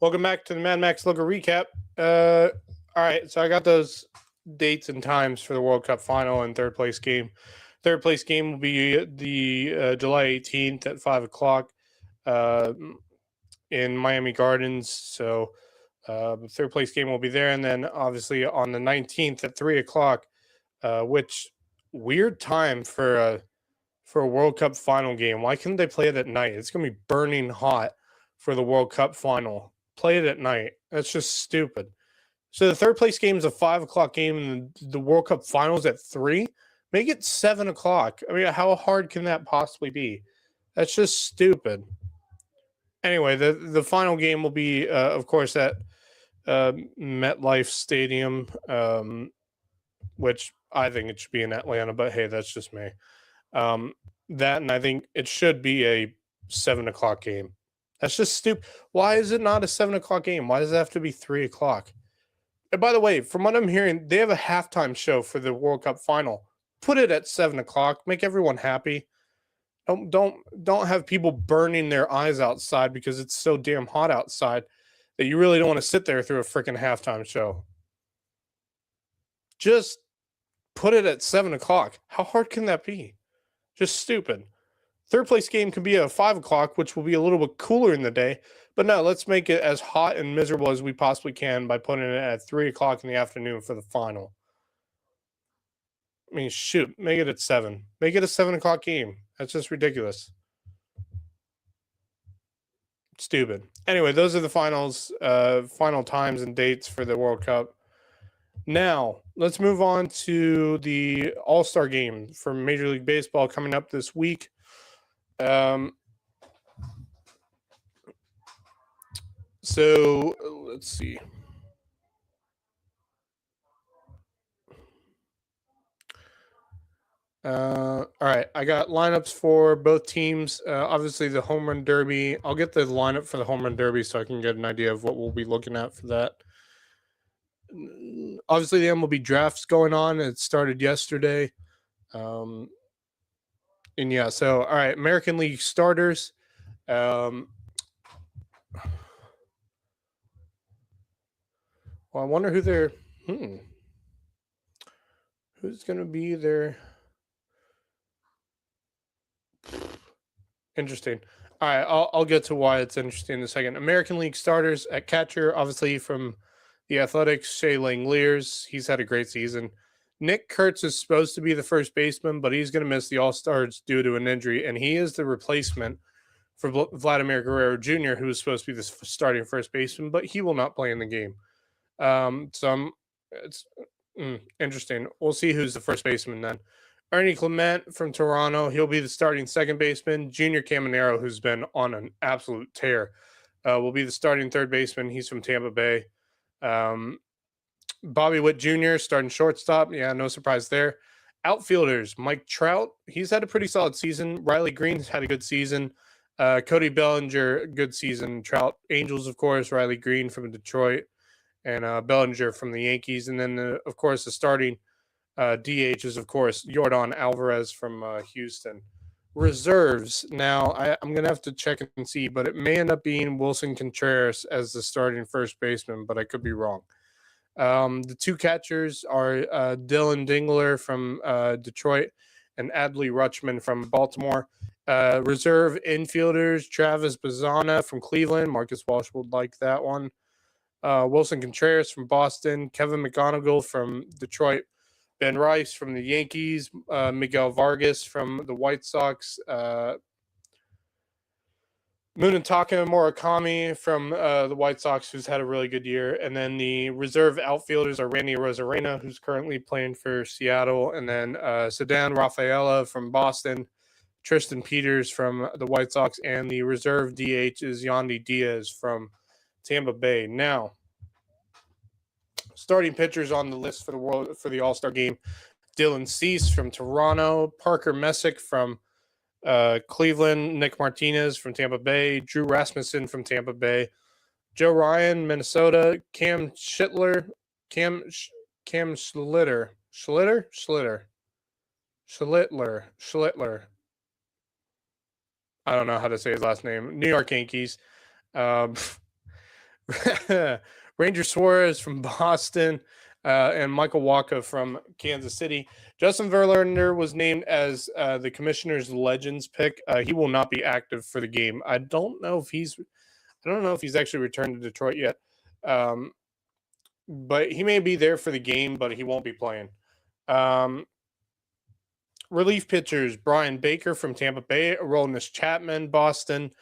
Welcome back to the Mad Max Lowco Recap. All right, so I got those dates and times for the World Cup final and third place game. Third place game will be the July 18th at 5 o'clock in Miami Gardens. So the third place game will be there. And then obviously on the 19th at 3 o'clock, which weird time for a World Cup final game. Why couldn't they play it at night? It's going to be burning hot for the World Cup final. Play it at night. That's just stupid. So the third place game is a 5 o'clock game, and the World Cup finals at 3. Make it 7 o'clock. I mean, how hard can that possibly be? That's just stupid. Anyway, the final game will be, of course, at MetLife Stadium, which I think it should be in Atlanta, but hey, that's just me. That, and I think it should be a 7 o'clock game. That's just stupid. Why is it not a 7 o'clock game? Why does it have to be 3 o'clock? And by the way, from what I'm hearing, they have a halftime show for the World Cup final. Put it at 7 o'clock. Make everyone happy. Don't have people burning their eyes outside because it's so damn hot outside that you really don't want to sit there through a freaking halftime show. Just put it at 7 o'clock. How hard can that be? Just stupid. Third place game can be at 5 o'clock, which will be a little bit cooler in the day. But no, let's make it as hot and miserable as we possibly can by putting it at 3 o'clock in the afternoon for the final. I mean, shoot, make it at 7. Make it a 7 o'clock game. That's just ridiculous. Stupid. Anyway, those are the finals, final times and dates for the World Cup. Now, let's move on to the All-Star game for Major League Baseball coming up this week. So let's see. All right, I got lineups for both teams. Obviously, the home run derby. I'll get the lineup for the home run derby so I can get an idea of what we'll be looking at for that. Obviously, the MLB drafts going on. It started yesterday. And yeah, so all right, American League starters. Well, I wonder who they're. Who's going to be there? Interesting. All right, I'll get to why it's interesting in a second. American League starters at catcher, obviously from the Athletics, Shea Langeliers. He's had a great season. Nick Kurtz is supposed to be the first baseman, but he's going to miss the All-Stars due to an injury, and he is the replacement for Vladimir Guerrero Jr., who was supposed to be the starting first baseman, but he will not play in the game. It's interesting. We'll see who's the first baseman then. Ernie Clement from Toronto. He'll be the starting second baseman. Junior Caminero, who's been on an absolute tear, will be the starting third baseman. He's from Tampa Bay. Bobby Witt Jr., starting shortstop. Yeah, no surprise there. Outfielders, Mike Trout. He's had a pretty solid season. Riley Green's had a good season. Cody Bellinger, good season. Trout, Angels, of course. Riley Green from Detroit. And Bellinger from the Yankees. And then, of course, the starting DH is, of course, Yordan Alvarez from Houston. Reserves. Now, I'm going to have to check and see, but it may end up being Wilson Contreras as the starting first baseman, but I could be wrong. The two catchers are Dylan Dingler from Detroit and Adley Rutschman from Baltimore. Reserve infielders, Travis Bazzana from Cleveland. Marcus Walsh would like that one. Wilson Contreras from Boston. Kevin McGonigal from Detroit. Ben Rice from the Yankees. Miguel Vargas from the White Sox. Munetaka Murakami from the White Sox, who's had a really good year. And then the reserve outfielders are Randy Rosarena, who's currently playing for Seattle. And then Sedan Rafaela from Boston. Tristan Peters from the White Sox. And the reserve DH is Yandy Diaz from Tampa Bay. Now, starting pitchers on the list for the All-Star game: Dylan Cease from Toronto, Parker Messick from Cleveland, Nick Martinez from Tampa Bay, Drew Rasmussen from Tampa Bay, Joe Ryan, Minnesota, Cam Schlitter. I don't know how to say his last name. New York Yankees. Ranger Suarez from Boston, and Michael Wacha from Kansas City. Justin Verlander was named as the commissioner's legends pick. He will not be active for the game. I don't know if he's actually returned to Detroit yet. But he may be there for the game, but he won't be playing. Relief pitchers: Brian Baker from Tampa Bay, Aroldis Chapman, Boston,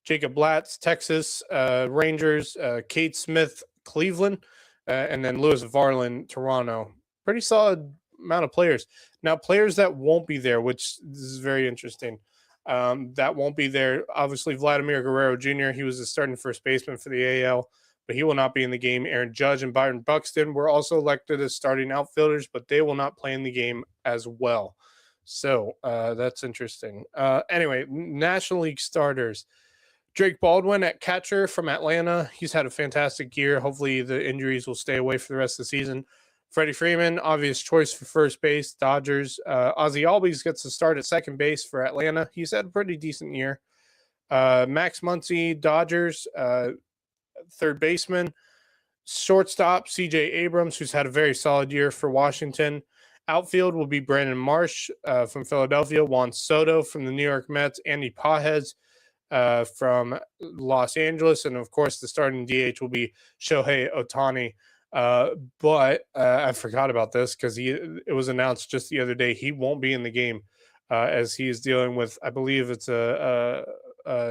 Jacob Latz, Texas, Rangers, Kate Smith, Cleveland, and then Lewis Varland, Toronto. Pretty solid amount of players. Now, players that won't be there, which this is very interesting, that won't be there. Obviously, Vladimir Guerrero Jr., he was the starting first baseman for the AL, but he will not be in the game. Aaron Judge and Byron Buxton were also elected as starting outfielders, but they will not play in the game as well. So that's interesting. Anyway, National League starters. Drake Baldwin at catcher from Atlanta. He's had a fantastic year. Hopefully the injuries will stay away for the rest of the season. Freddie Freeman, obvious choice for first base, Dodgers. Ozzie Albies gets to start at second base for Atlanta. He's had a pretty decent year. Max Muncy, Dodgers, third baseman. Shortstop, CJ Abrams, who's had a very solid year for Washington. Outfield will be Brandon Marsh from Philadelphia, Juan Soto from the New York Mets, Andy Pages from Los Angeles, and of course the starting DH will be Shohei Ohtani. But I forgot about this because it was announced just the other day he won't be in the game as he is dealing with, I believe it's a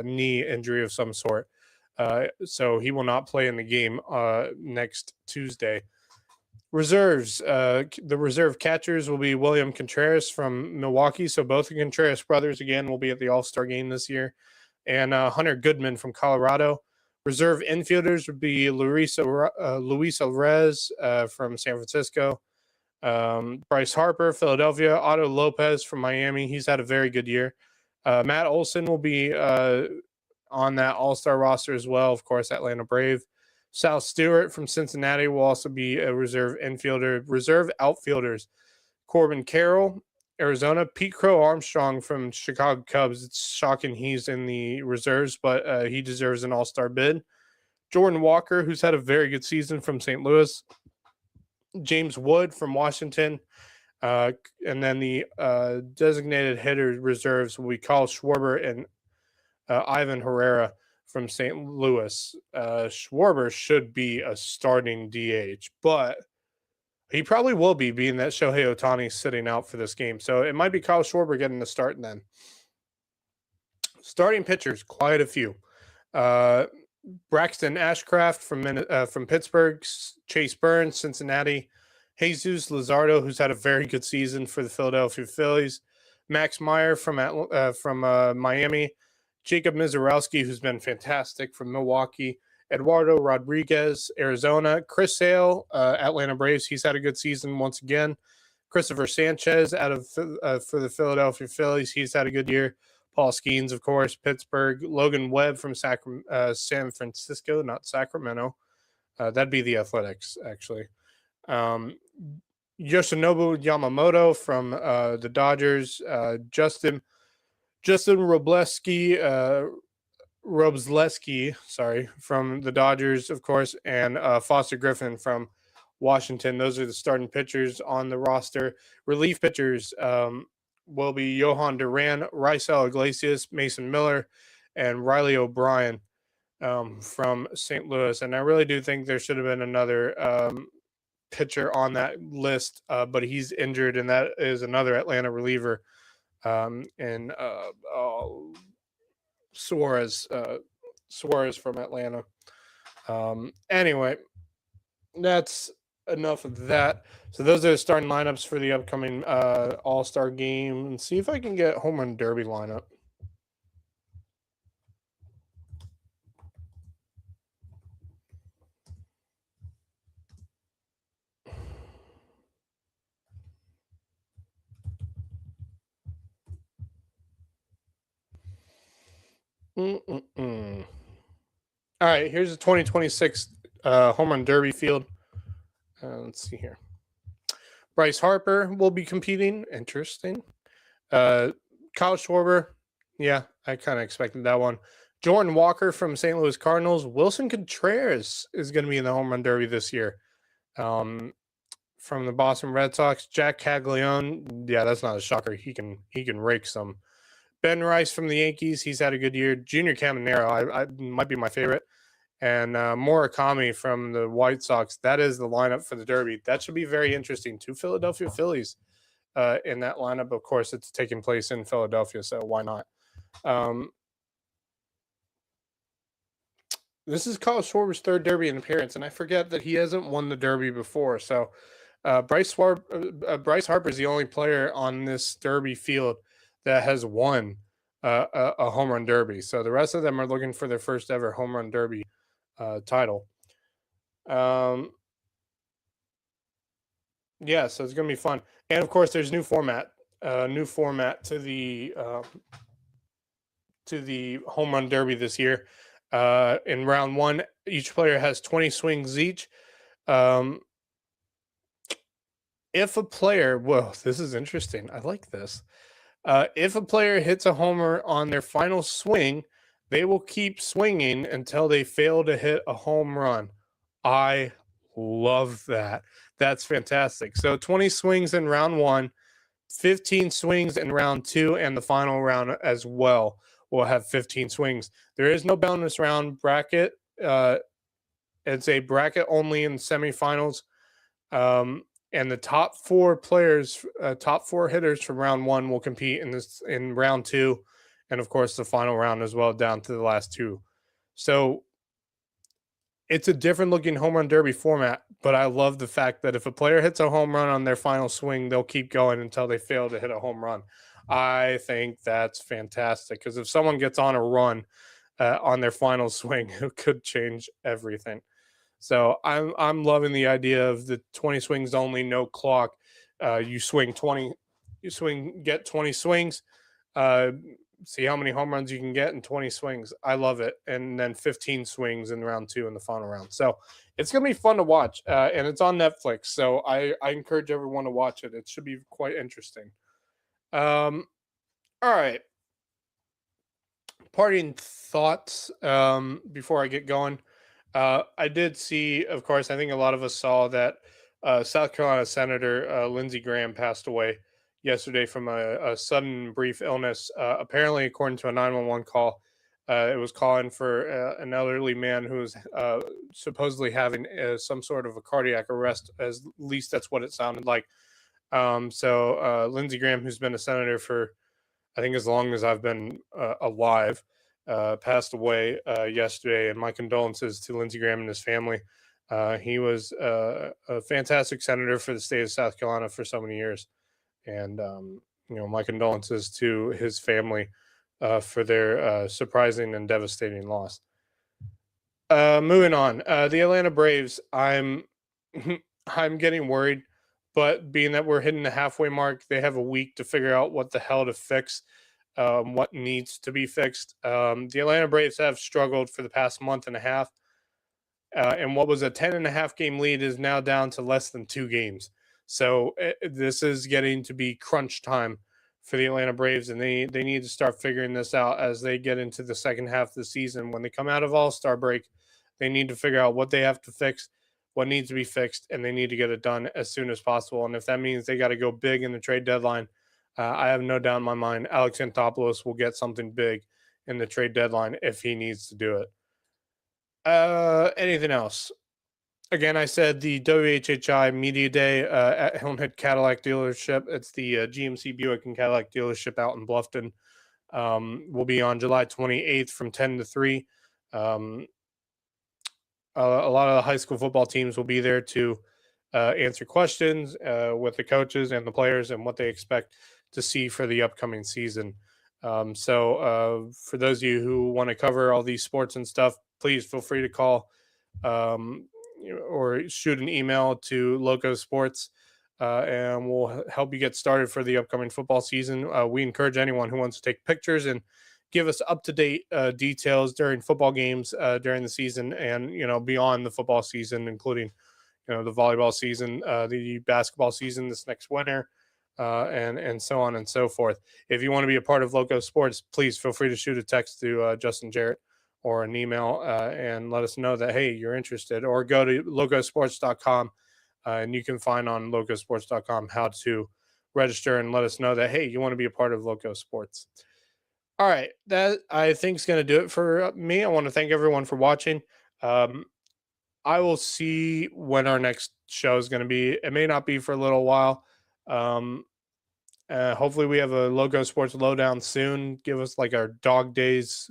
knee injury of some sort. so he will not play in the game next Tuesday. Reserves. The reserve catchers will be William Contreras from Milwaukee. So both the Contreras brothers again will be at the All-Star game this year, and Hunter Goodman from Colorado. Reserve infielders would be Luis Alvarez from San Francisco. Bryce Harper, Philadelphia. Otto Lopez from Miami. He's had a very good year. Matt Olson will be on that All-Star roster as well. Of course, Atlanta Brave. Sal Stewart from Cincinnati will also be a reserve infielder. Reserve outfielders, Corbin Carroll, Arizona. Pete Crow Armstrong from Chicago Cubs. It's shocking he's in the reserves, but he deserves an all-star bid. Jordan Walker, who's had a very good season from St. Louis. James Wood from Washington. And then the designated hitter reserves will be Kyle Schwarber and Ivan Herrera from St. Louis. Schwarber should be a starting DH, but he probably will be, being that Shohei Ohtani's sitting out for this game. So it might be Kyle Schwarber getting the start then. Starting pitchers, quite a few. Braxton Ashcraft from Pittsburgh, Chase Burns, Cincinnati, Jesus Luzardo, who's had a very good season for the Philadelphia Phillies, Max Meyer from Miami, Jacob Mizorowski, who's been fantastic from Milwaukee, Eduardo Rodriguez, Arizona, Chris Sale, Atlanta Braves. He's had a good season once again. Christopher Sanchez for the Philadelphia Phillies. He's had a good year. Paul Skeens, of course, Pittsburgh. Logan Webb from San Francisco, not Sacramento. That'd be the Athletics, actually. Yoshinobu Yamamoto from the Dodgers. Justin Robleski, from the Dodgers, of course, and Foster Griffin from Washington. Those are the starting pitchers on the roster. Relief pitchers will be Johan Duran, Raisel Iglesias, Mason Miller, and Riley O'Brien from St. Louis. And I really do think there should have been another pitcher on that list, but he's injured, and that is another Atlanta reliever, and Suarez from Atlanta. Anyway, that's enough of that. So those are the starting lineups for the upcoming All-Star game. And see if I can get Home Run Derby lineup. All right, here's the 2026 Home Run Derby field. Let's see here. Bryce Harper will be competing. Interesting. Kyle Schwarber. Yeah, I kind of expected that one. Jordan Walker from St. Louis Cardinals. Wilson Contreras is going to be in the Home Run Derby this year. From the Boston Red Sox, Jack Caglione. Yeah, that's not a shocker. He can rake some. Ben Rice from the Yankees. He's had a good year. Junior Caminero, I might be my favorite. And Murakami from the White Sox. That is the lineup for the Derby. That should be very interesting. 2 Philadelphia Phillies in that lineup. Of course, it's taking place in Philadelphia, so why not? This is Kyle Schwarber's 3rd Derby appearance, and I forget that he hasn't won the Derby before. So Bryce Harper is the only player on this Derby field that has won a Home Run Derby. So the rest of them are looking for their first ever Home Run Derby title. Yeah, so it's going to be fun. And of course, there's new format to the Home Run Derby this year. In round 1, each player has 20 swings each. If a player, whoa, this is interesting. I like this. If a player hits a homer on their final swing, they will keep swinging until they fail to hit a home run. I love that. That's fantastic. So 20 swings in round 1, 15 swings in round 2, and the final round as well will have 15 swings. There is no bonus round bracket. It's a bracket only in semifinals. And the top 4 players, top 4 hitters from round 1 will compete in round 2, and of course the final round as well, down to the last 2. So it's a different looking home run derby format, but I love the fact that if a player hits a home run on their final swing, they'll keep going until they fail to hit a home run. I think that's fantastic because if someone gets on a run on their final swing, it could change everything. So I'm loving the idea of the 20 swings only, no clock. You swing 20, you swing, get 20 swings. Uh, See how many home runs you can get in 20 swings. I love it. And then 15 swings in round two in the final round. So it's going to be fun to watch. And it's on Netflix. So I encourage everyone to watch it. It should be quite interesting. All right. Parting thoughts before I get going. I did see, of course, I think a lot of us saw that South Carolina Senator Lindsey Graham passed away yesterday from a sudden brief illness. Apparently, according to a 911 call, it was calling for an elderly man who was supposedly having some sort of a cardiac arrest. As least that's what it sounded like. So Lindsey Graham, who's been a senator for I think as long as I've been alive, passed away yesterday. And my condolences to Lindsey Graham and his family. He was a fantastic senator for the state of South Carolina for so many years. And, my condolences to his family for their surprising and devastating loss. Moving on, the Atlanta Braves. I'm getting worried, but being that we're hitting the halfway mark, they have a week to figure out what the hell to fix, what needs to be fixed. The Atlanta Braves have struggled for the past month and a half, and what was a 10.5 game lead is now down to less than 2 games. So this is getting to be crunch time for the Atlanta Braves, and they need to start figuring this out as they get into the second half of the season. When they come out of All-Star break, they need to figure out what they have to fix, what needs to be fixed, and they need to get it done as soon as possible. And if that means they got to go big in the trade deadline, I have no doubt in my mind Alex Anthopoulos will get something big in the trade deadline if he needs to do it. Anything else? Again, I said the WHHI Media Day at Hilton Head Cadillac dealership. It's the GMC Buick and Cadillac dealership out in Bluffton. Will be on July 28th from 10 to 3. A lot of the high school football teams will be there to answer questions with the coaches and the players and what they expect to see for the upcoming season. So for those of you who want to cover all these sports and stuff, please feel free to call or shoot an email to Lowco Sports, and we'll help you get started for the upcoming football season. We encourage anyone who wants to take pictures and give us up-to-date details during football games during the season and, beyond the football season, including, the volleyball season, the basketball season this next winter, and so on and so forth. If you want to be a part of Lowco Sports, please feel free to shoot a text to Justin Jarrett or an email and let us know that, hey, you're interested, or go to lowcosports.com and you can find on lowcosports.com how to register and let us know that, hey, you want to be a part of Lowco Sports. All right, that I think is going to do it for me. I want to thank everyone for watching. I will see when our next show is going to be. It may not be for a little while. Hopefully we have a Lowco Sports Lowdown soon. Give us like our dog days,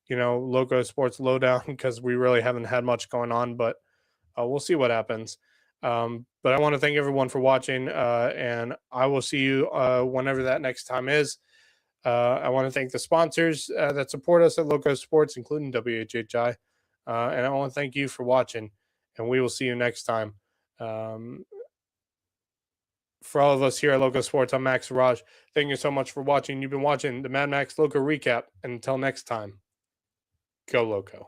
Lowco Sports Lowdown, because we really haven't had much going on, but we'll see what happens. But I want to thank everyone for watching, and I will see you whenever that next time is. I want to thank the sponsors that support us at Lowco Sports, including WHHI. And I want to thank you for watching, and we will see you next time. For all of us here at Lowco Sports, I'm Max Raj. Thank you so much for watching. You've been watching the Mad Max Lowco Recap. And until next time, go Lowco.